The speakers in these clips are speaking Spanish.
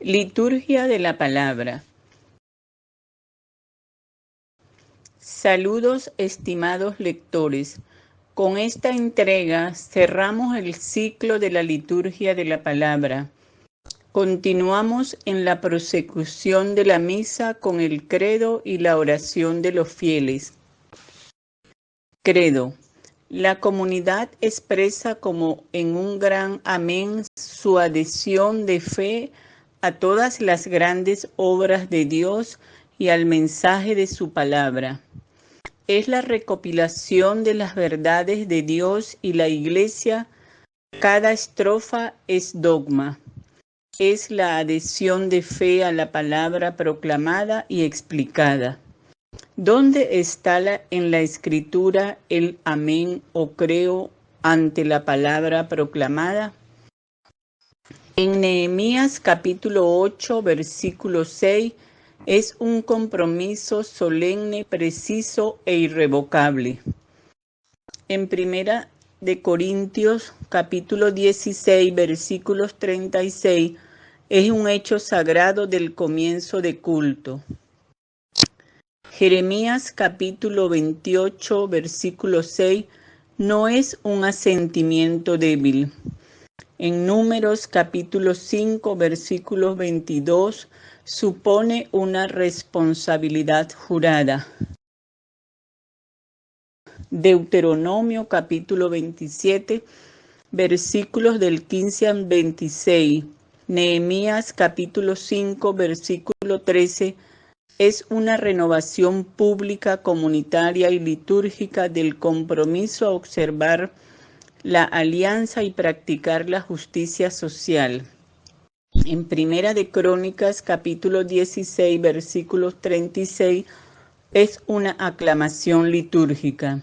Liturgia de la Palabra. Saludos, estimados lectores. Con esta entrega cerramos el ciclo de la Liturgia de la Palabra. Continuamos en la prosecución de la misa con el credo y la oración de los fieles. Credo. La comunidad expresa como en un gran amén su adhesión de fe a todas las grandes obras de Dios y al mensaje de su palabra. Es la recopilación de las verdades de Dios y la Iglesia. Cada estrofa es dogma. Es la adhesión de fe a la palabra proclamada y explicada. ¿Dónde está en la Escritura el amén o creo ante la palabra proclamada? En Nehemías capítulo 8, versículo 6, es un compromiso solemne, preciso e irrevocable. En Primera de Corintios capítulo 16, versículos 36, es un hecho sagrado del comienzo de culto. Jeremías capítulo 28, versículo 6, no es un asentimiento débil. En Números capítulo 5, versículo 22, supone una responsabilidad jurada. Deuteronomio capítulo 27, versículos del 15 al 26. Nehemías capítulo 5, versículo 13, es una renovación pública, comunitaria y litúrgica del compromiso a observar la alianza y practicar la justicia social. En Primera de Crónicas, capítulo 16, versículos 36, es una aclamación litúrgica.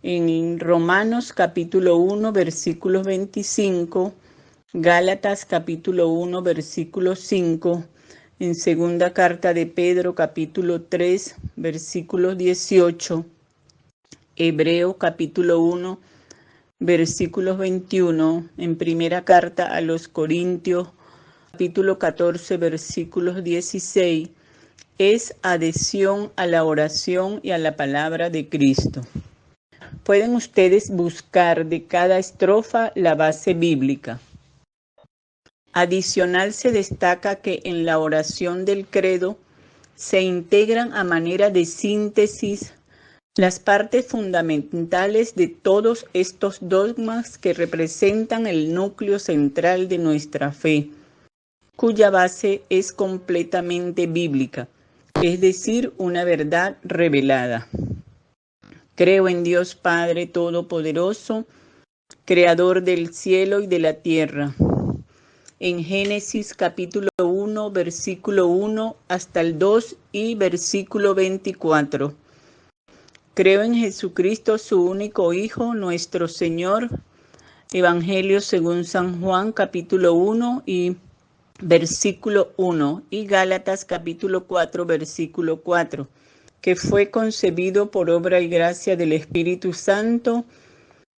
En Romanos, capítulo 1, versículos 25, Gálatas, capítulo 1, versículo 5, en Segunda Carta de Pedro, capítulo 3, versículos 18, Hebreo, capítulo 1, versículos 21, en Primera Carta a los Corintios, capítulo 14, versículos 16, es adhesión a la oración y a la palabra de Cristo. Pueden ustedes buscar de cada estrofa la base bíblica. Adicional se destaca que en la oración del credo se integran a manera de síntesis las partes fundamentales de todos estos dogmas que representan el núcleo central de nuestra fe, cuya base es completamente bíblica, es decir, una verdad revelada. Creo en Dios Padre Todopoderoso, Creador del cielo y de la tierra. En Génesis capítulo 1, versículo 1 hasta el 2 y versículo 24. Creo en Jesucristo, su único Hijo, nuestro Señor. Evangelio según San Juan, capítulo 1 y versículo 1. Y Gálatas, capítulo 4, versículo 4. Que fue concebido por obra y gracia del Espíritu Santo.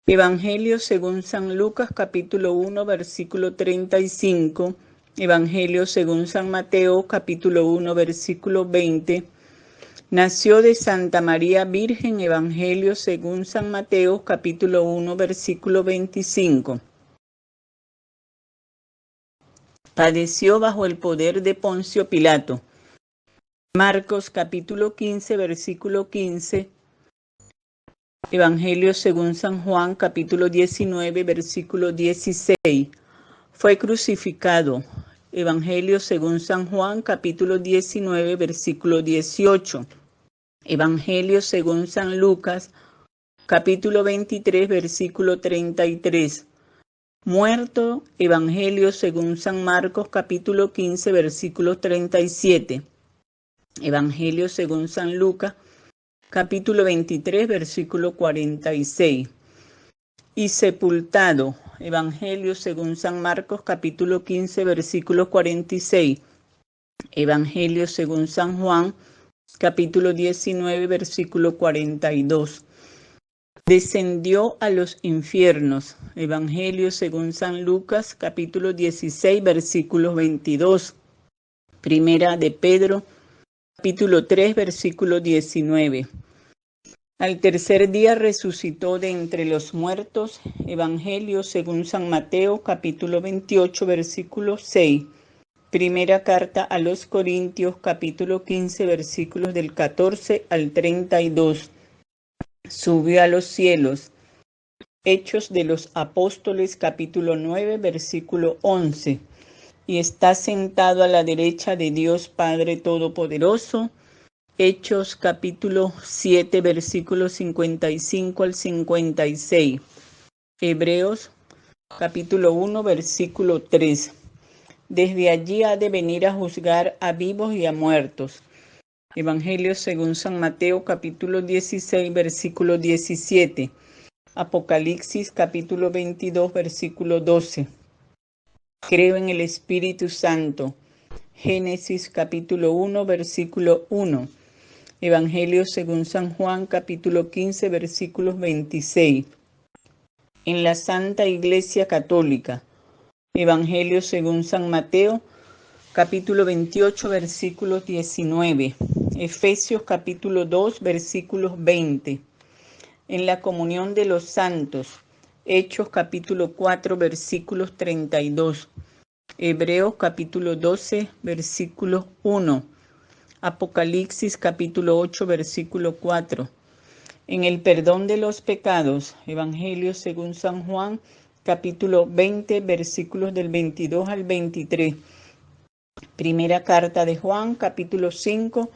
Evangelio según San Lucas, capítulo 1, versículo 35. Evangelio según San Mateo, capítulo 1, versículo 20. Nació de Santa María Virgen, Evangelio según San Mateo, capítulo 1, versículo 25. Padeció bajo el poder de Poncio Pilato. Marcos, capítulo 15, versículo 15. Evangelio según San Juan, capítulo 19, versículo 16. Fue crucificado. Evangelio según San Juan, capítulo 19, versículo 18. Evangelio según San Lucas, capítulo 23, versículo 33. Muerto. Evangelio según San Marcos, capítulo 15, versículo 37. Evangelio según San Lucas, capítulo 23, versículo 46. Y sepultado. Evangelio según San Marcos, capítulo 15, versículo 46. Evangelio según San Juan, capítulo 19, versículo 42. Descendió a los infiernos. Evangelio según San Lucas, capítulo 16, versículos 22. Primera de Pedro, capítulo 3, versículo 19. Al tercer día resucitó de entre los muertos. Evangelio según San Mateo, capítulo 28, versículo 6. Primera carta a los Corintios, capítulo 15, versículos del 14 al 32. Subió a los cielos. Hechos de los Apóstoles, capítulo 9, versículo 11. Y está sentado a la derecha de Dios Padre Todopoderoso. Hechos capítulo 7, versículos 55 al 56. Hebreos capítulo 1, versículo 3. Desde allí ha de venir a juzgar a vivos y a muertos. Evangelio según San Mateo capítulo 16, versículo 17. Apocalipsis capítulo 22, versículo 12. Creo en el Espíritu Santo. Génesis capítulo 1, versículo 1. Evangelio según San Juan, capítulo 15, versículos 26. En la Santa Iglesia Católica. Evangelio según San Mateo, capítulo 28, versículos 19. Efesios capítulo 2, versículos 20. En la comunión de los santos. Hechos capítulo 4, versículos 32. Hebreos capítulo 12, versículos 1. Apocalipsis capítulo 8, versículo 4. En el perdón de los pecados, Evangelio según San Juan, capítulo 20, versículos del 22 al 23. Primera carta de Juan, capítulo 5,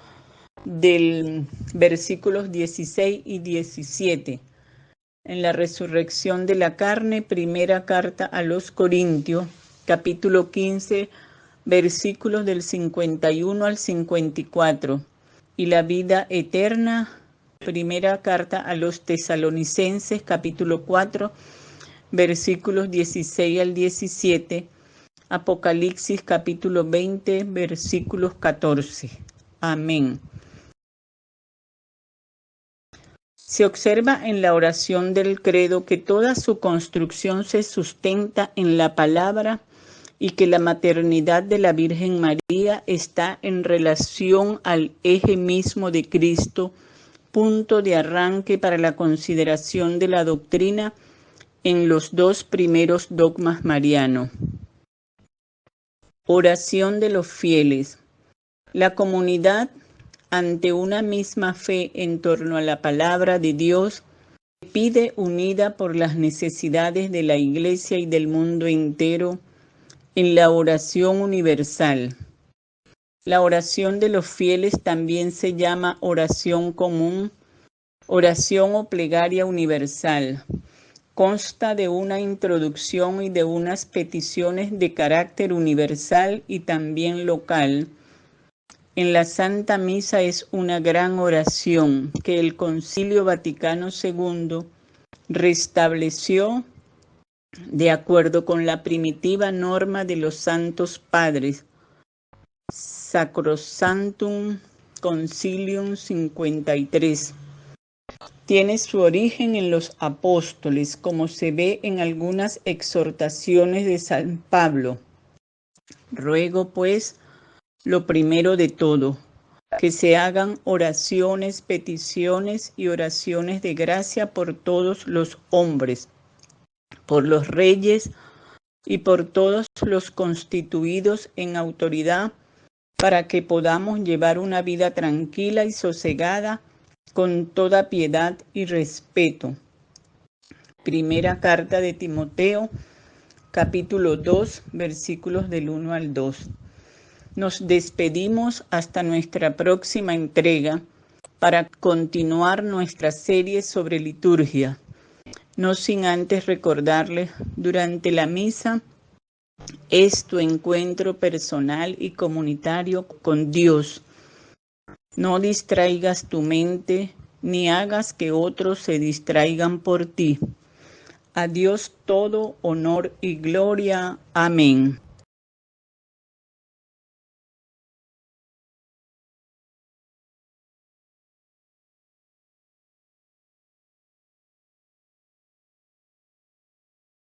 del versículos 16 y 17. En la resurrección de la carne, primera carta a los Corintios, capítulo 15, versículos del 51 al 54. Y la vida eterna, primera carta a los Tesalonicenses, capítulo 4, versículos 16 al 17. Apocalipsis, capítulo 20, versículos 14. Amén. Se observa en la oración del credo que toda su construcción se sustenta en la palabra y que la maternidad de la Virgen María está en relación al eje mismo de Cristo, punto de arranque para la consideración de la doctrina en los dos primeros dogmas marianos. Oración de los fieles. La comunidad, ante una misma fe en torno a la palabra de Dios, pide unida por las necesidades de la Iglesia y del mundo entero, en la oración universal. La oración de los fieles también se llama oración común, oración o plegaria universal. Consta de una introducción y de unas peticiones de carácter universal y también local. En la Santa Misa es una gran oración que el Concilio Vaticano II restableció de acuerdo con la primitiva norma de los Santos Padres, Sacrosanctum Concilium 53. Tiene su origen en los apóstoles, como se ve en algunas exhortaciones de San Pablo. Ruego, pues, lo primero de todo, que se hagan oraciones, peticiones y oraciones de gracia por todos los hombres, por los reyes y por todos los constituidos en autoridad, para que podamos llevar una vida tranquila y sosegada, con toda piedad y respeto. Primera carta de Timoteo, capítulo 2, versículos del 1 al 2. Nos despedimos hasta nuestra próxima entrega para continuar nuestra serie sobre liturgia. No sin antes recordarles, durante la misa es tu encuentro personal y comunitario con Dios. No distraigas tu mente, ni hagas que otros se distraigan por ti. A Dios todo honor y gloria. Amén.